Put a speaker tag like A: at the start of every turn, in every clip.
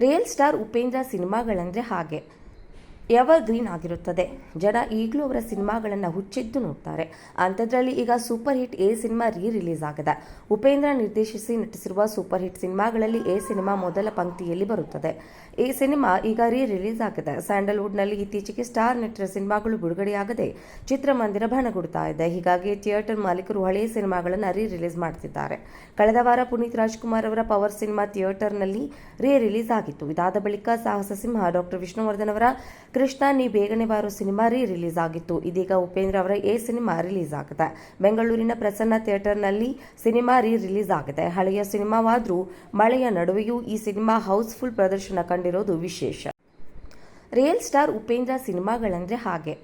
A: Real star Upendra ಸಿನಿಮಾಗಳಂದರೆ ಹಾಗೆ ever green ಆಗಿರುತ್ತದೆ. ಜನ ಈಗಲೂ ಅವರ ಸಿನಿಮಾಗಳನ್ನು ಹುಚ್ಚಿದ್ದು ನೋಡ್ತಾರೆ. ಅಂಥದ್ರಲ್ಲಿ ಈಗ super hit A cinema release ಆಗಿದೆ. ಉಪೇಂದ್ರ ನಿರ್ದೇಶಿಸಿ ನಟಿಸಿರುವ ಸೂಪರ್ ಹಿಟ್ ಸಿನಿಮಾಗಳಲ್ಲಿ ಎ ಸಿನಿಮಾ ಮೊದಲ ಪಂಕ್ತಿಯಲ್ಲಿ ಬರುತ್ತದೆ. ಈ ಸಿನಿಮಾ ಈಗ ರಿಲೀಸ್ ಆಗಿದೆ. ಸ್ಯಾಂಡಲ್ವುಡ್ನಲ್ಲಿ ಇತ್ತೀಚೆಗೆ ಸ್ಟಾರ್ ನಟರ ಸಿನಿಮಾಗಳು ಬಿಡುಗಡೆಯಾಗದೆ ಚಿತ್ರಮಂದಿರ ಬಣಗುಡ್ತಾ ಇದೆ. ಹೀಗಾಗಿ ಥಿಯೇಟರ್ ಮಾಲೀಕರು ಹಳೆಯ ಸಿನಿಮಾಗಳನ್ನು ರಿಲೀಸ್ ಮಾಡ್ತಿದ್ದಾರೆ. ಕಳೆದ ವಾರ ಪುನೀತ್ ರಾಜ್ಕುಮಾರ್ ಅವರ ಪವರ್ ಸಿನಿಮಾ ಥಿಯೇಟರ್ನಲ್ಲಿ ರಿಲೀಸ್ ಆಗಿತ್ತು. ಇದಾದ ಬಳಿಕ ಸಾಹಸ ಸಿಂಹ ಡಾಕ್ಟರ್ ವಿಷ್ಣುವರ್ಧನ್ ಅವರ ಕೃಷ್ಣ ನೀ ಬೇಗನೆ ಬಾರೋ ಸಿನಿಮಾ ರಿಲೀಸ್ ಆಗಿತ್ತು. ಇದೀಗ ಉಪೇಂದ್ರ ಅವರ ಎ ಸಿನಿಮಾ ರಿಲೀಸ್ ಆಗಿದೆ. ಬೆಂಗಳೂರಿನ ಪ್ರಸನ್ನ ಥಿಯೇಟರ್ನಲ್ಲಿ ಸಿನಿಮಾ ರಿಲೀಸ್ ಆಗಿದೆ. ಹಳೆಯ ಸಿನಿಮಾವಾದರೂ ಮಳೆಯ ನಡುವೆಯೂ ಈ ಸಿನಿಮಾ ಹೌಸ್ಫುಲ್ ಪ್ರದರ್ಶನ ಕಂಡಿರೋದು ವಿಶೇಷ. ರಿಯಲ್ ಸ್ಟಾರ್ ಉಪೇಂದ್ರ ಸಿನಿಮಾಗಳಂದರೆ ಹಾಗೆ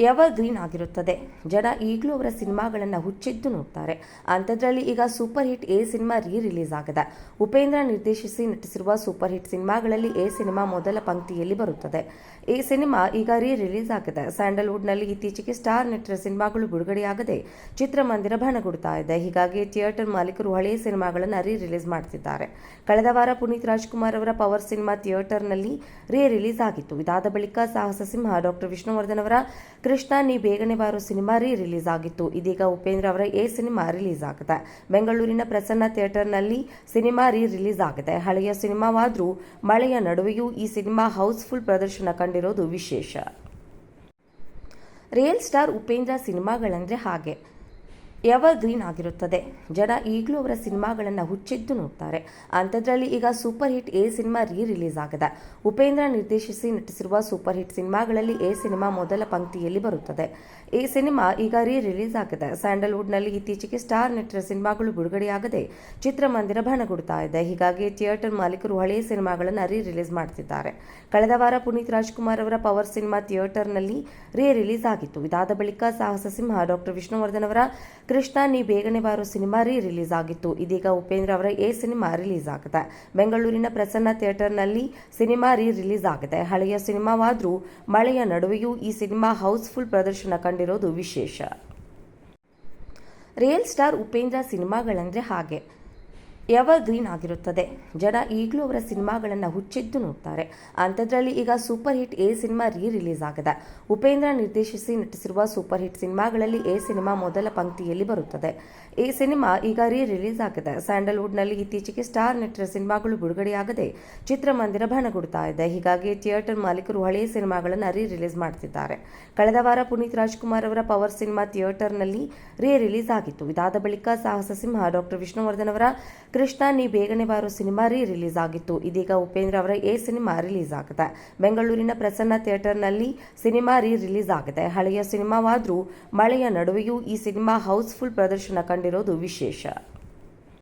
A: ಎವರ್ ಗ್ರೀನ್ ಆಗಿರುತ್ತದೆ. ಜನ ಈಗಲೂ ಅವರ ಸಿನಿಮಾಗಳನ್ನು ಹುಚ್ಚಿದ್ದು ನೋಡ್ತಾರೆ. ಅಂಥದ್ರಲ್ಲಿ ಈಗ super hit A cinema release ಆಗಿದೆ. ಉಪೇಂದ್ರ ನಿರ್ದೇಶಿಸಿ ನಟಿಸಿರುವ ಸೂಪರ್ ಹಿಟ್ ಸಿನಿಮಾಗಳಲ್ಲಿ ಎ ಸಿನಿಮಾ ಮೊದಲ ಪಂಕ್ತಿಯಲ್ಲಿ ಬರುತ್ತದೆ. ಈ ಸಿನಿಮಾ ಈಗ ರಿಲೀಸ್ ಆಗಿದೆ. ಸ್ಯಾಂಡಲ್ವುಡ್ನಲ್ಲಿ ಇತ್ತೀಚೆಗೆ ಸ್ಟಾರ್ ನಟರ ಸಿನಿಮಾಗಳು ಬಿಡುಗಡೆಯಾಗದೆ ಚಿತ್ರಮಂದಿರ ಬಣಗುಡ್ತಾ ಇದೆ. ಹೀಗಾಗಿ ಥಿಯೇಟರ್ ಮಾಲೀಕರು ಹಳೆಯ ಸಿನಿಮಾಗಳನ್ನು ರಿಲೀಸ್ ಮಾಡ್ತಿದ್ದಾರೆ. ಕಳೆದ ವಾರ ಪುನೀತ್ ರಾಜ್ಕುಮಾರ್ ಅವರ ಪವರ್ ಸಿನಿಮಾ ಥಿಯೇಟರ್ನಲ್ಲಿ ರಿಲೀಸ್ ಆಗಿತ್ತು. ಇದಾದ ಬಳಿಕ ಸಾಹಸ ಸಿಂಹ ಡಾಕ್ಟರ್ ವಿಷ್ಣುವರ್ಧನ್ ಅವರ ಕೃಷ್ಣ ನೀ ಬೇಗನೆ ಬಾರೋ ಸಿನಿಮಾ ರಿಲೀಸ್ ಆಗಿತ್ತು. ಇದೀಗ ಉಪೇಂದ್ರ ಅವರ ಎ ಸಿನಿಮಾ ರಿಲೀಸ್ ಆಗಿದೆ. ಬೆಂಗಳೂರಿನ ಪ್ರಸನ್ನ ಥಿಯೇಟರ್ನಲ್ಲಿ ಸಿನಿಮಾ ರಿಲೀಸ್ ಆಗಿದೆ. ಹಳೆಯ ಸಿನಿಮಾವಾದರೂ ಮಳೆಯ ನಡುವೆಯೂ ಈ ಸಿನಿಮಾ ಹೌಸ್ಫುಲ್ ಪ್ರದರ್ಶನ ಕಂಡಿರೋದು ವಿಶೇಷ. ರಿಯಲ್ ಸ್ಟಾರ್ ಉಪೇಂದ್ರ ಸಿನಿಮಾಗಳಂದರೆ ಹಾಗೆ ಎವರ್ ಗ್ರೀನ್ ಆಗಿರುತ್ತದೆ. ಜನ ಈಗಲೂ ಅವರ ಸಿನಿಮಾಗಳನ್ನು ಹುಚ್ಚಿದ್ದು ನೋಡ್ತಾರೆ. ಅಂಥದ್ರಲ್ಲಿ ಈಗ super hit A cinema release ಆಗಿದೆ. ಉಪೇಂದ್ರ ನಿರ್ದೇಶಿಸಿ ನಟಿಸಿರುವ ಸೂಪರ್ ಹಿಟ್ ಸಿನಿಮಾಗಳಲ್ಲಿ ಎ ಸಿನಿಮಾ ಮೊದಲ ಪಂಕ್ತಿಯಲ್ಲಿ ಬರುತ್ತದೆ. ಈ ಸಿನಿಮಾ ಈಗ ರಿಲೀಸ್ ಆಗಿದೆ. ಸ್ಯಾಂಡಲ್ವುಡ್ನಲ್ಲಿ ಇತ್ತೀಚೆಗೆ ಸ್ಟಾರ್ ನಟರ ಸಿನಿಮಾಗಳು ಬಿಡುಗಡೆಯಾಗದೆ ಚಿತ್ರಮಂದಿರ ಬಣಗುಡ್ತಾ ಇದೆ. ಹೀಗಾಗಿ ಥಿಯೇಟರ್ ಮಾಲೀಕರು ಹಳೆಯ ಸಿನಿಮಾಗಳನ್ನು ರಿಲೀಸ್ ಮಾಡ್ತಿದ್ದಾರೆ. ಕಳೆದ ವಾರ ಪುನೀತ್ ರಾಜ್ಕುಮಾರ್ ಅವರ ಪವರ್ ಸಿನಿಮಾ ಥಿಯೇಟರ್ನಲ್ಲಿ ರಿಲೀಸ್ ಆಗಿತ್ತು. ಇದಾದ ಬಳಿಕ ಸಾಹಸ ಸಿಂಹ ಡಾಕ್ಟರ್ ವಿಷ್ಣುವರ್ಧನ್ ಅವರ ಕೃಷ್ಣ ನೀ ಬೇಗನೆ ಬಾರೋ ಸಿನಿಮಾ ರಿಲೀಸ್ ಆಗಿತ್ತು. ಇದೀಗ ಉಪೇಂದ್ರ ಅವರ ಎ ಸಿನಿಮಾ ರಿಲೀಸ್ ಆಗಿದೆ. ಬೆಂಗಳೂರಿನ ಪ್ರಸನ್ನ ಥಿಯೇಟರ್ನಲ್ಲಿ ಸಿನಿಮಾ ರಿಲೀಸ್ ಆಗಿದೆ. ಹಳೆಯ ಸಿನಿಮಾವಾದರೂ ಮಳೆಯ ನಡುವೆಯೂ ಈ ಸಿನಿಮಾ ಹೌಸ್ಫುಲ್ ಪ್ರದರ್ಶನ ಕಂಡಿರೋದು ವಿಶೇಷ. ರಿಯಲ್ ಸ್ಟಾರ್ ಉಪೇಂದ್ರ ಸಿನಿಮಾಗಳಂದರೆ ಹಾಗೆ ಎವರ್ ಗ್ರೀನ್ ಆಗಿರುತ್ತದೆ. ಜನ ಈಗಲೂ ಅವರ ಸಿನಿಮಾಗಳನ್ನು ಹುಚ್ಚಿದ್ದು ನೋಡ್ತಾರೆ. ಅಂಥದ್ರಲ್ಲಿ ಈಗ super hit A cinema release ಆಗಿದೆ. ಉಪೇಂದ್ರ ನಿರ್ದೇಶಿಸಿ ನಟಿಸಿರುವ ಸೂಪರ್ ಹಿಟ್ ಸಿನಿಮಾಗಳಲ್ಲಿ ಎ ಸಿನಿಮಾ ಮೊದಲ ಪಂಕ್ತಿಯಲ್ಲಿ ಬರುತ್ತದೆ. ಈ ಸಿನಿಮಾ ಈಗ ರಿಲೀಸ್ ಆಗಿದೆ. ಸ್ಯಾಂಡಲ್ವುಡ್ನಲ್ಲಿ ಇತ್ತೀಚೆಗೆ ಸ್ಟಾರ್ ನಟರ ಸಿನಿಮಾಗಳು ಬಿಡುಗಡೆಯಾಗದೆ ಚಿತ್ರಮಂದಿರ ಬಣಗುಡ್ತಾ ಇದೆ. ಹೀಗಾಗಿ ಥಿಯೇಟರ್ ಮಾಲೀಕರು ಹಳೆಯ ಸಿನಿಮಾಗಳನ್ನು ರಿಲೀಸ್ ಮಾಡ್ತಿದ್ದಾರೆ. ಕಳೆದ ವಾರ ಪುನೀತ್ ರಾಜ್ಕುಮಾರ್ ಅವರ ಪವರ್ ಸಿನಿಮಾ ಥಿಯೇಟರ್ನಲ್ಲಿ ರಿಲೀಸ್ ಆಗಿತ್ತು. ಇದಾದ ಬಳಿಕ ಸಾಹಸ ಸಿಂಹ ಡಾಕ್ಟರ್ ವಿಷ್ಣುವರ್ಧನ್ ಅವರ ಕೃಷ್ಣ ನೀ ಬೇಗನೆ ಬಾರೋ ಸಿನಿಮಾ ರಿಲೀಸ್ ಆಗಿತ್ತು. ಇದೀಗ ಉಪೇಂದ್ರ ಅವರ ಎ ಸಿನಿಮಾ ರಿಲೀಸ್ ಆಗಿದೆ. ಬೆಂಗಳೂರಿನ ಪ್ರಸನ್ನ ಥಿಯೇಟರ್ನಲ್ಲಿ ಸಿನಿಮಾ ರಿಲೀಸ್ ಆಗಿದೆ. ಹಳೆಯ ಸಿನಿಮಾವಾದರೂ ಮಳೆಯ ನಡುವೆಯೂ ಈ ಸಿನಿಮಾ ಹೌಸ್ಫುಲ್ ಪ್ರದರ್ಶನ ಕಂಡಿರೋದು ವಿಶೇಷ.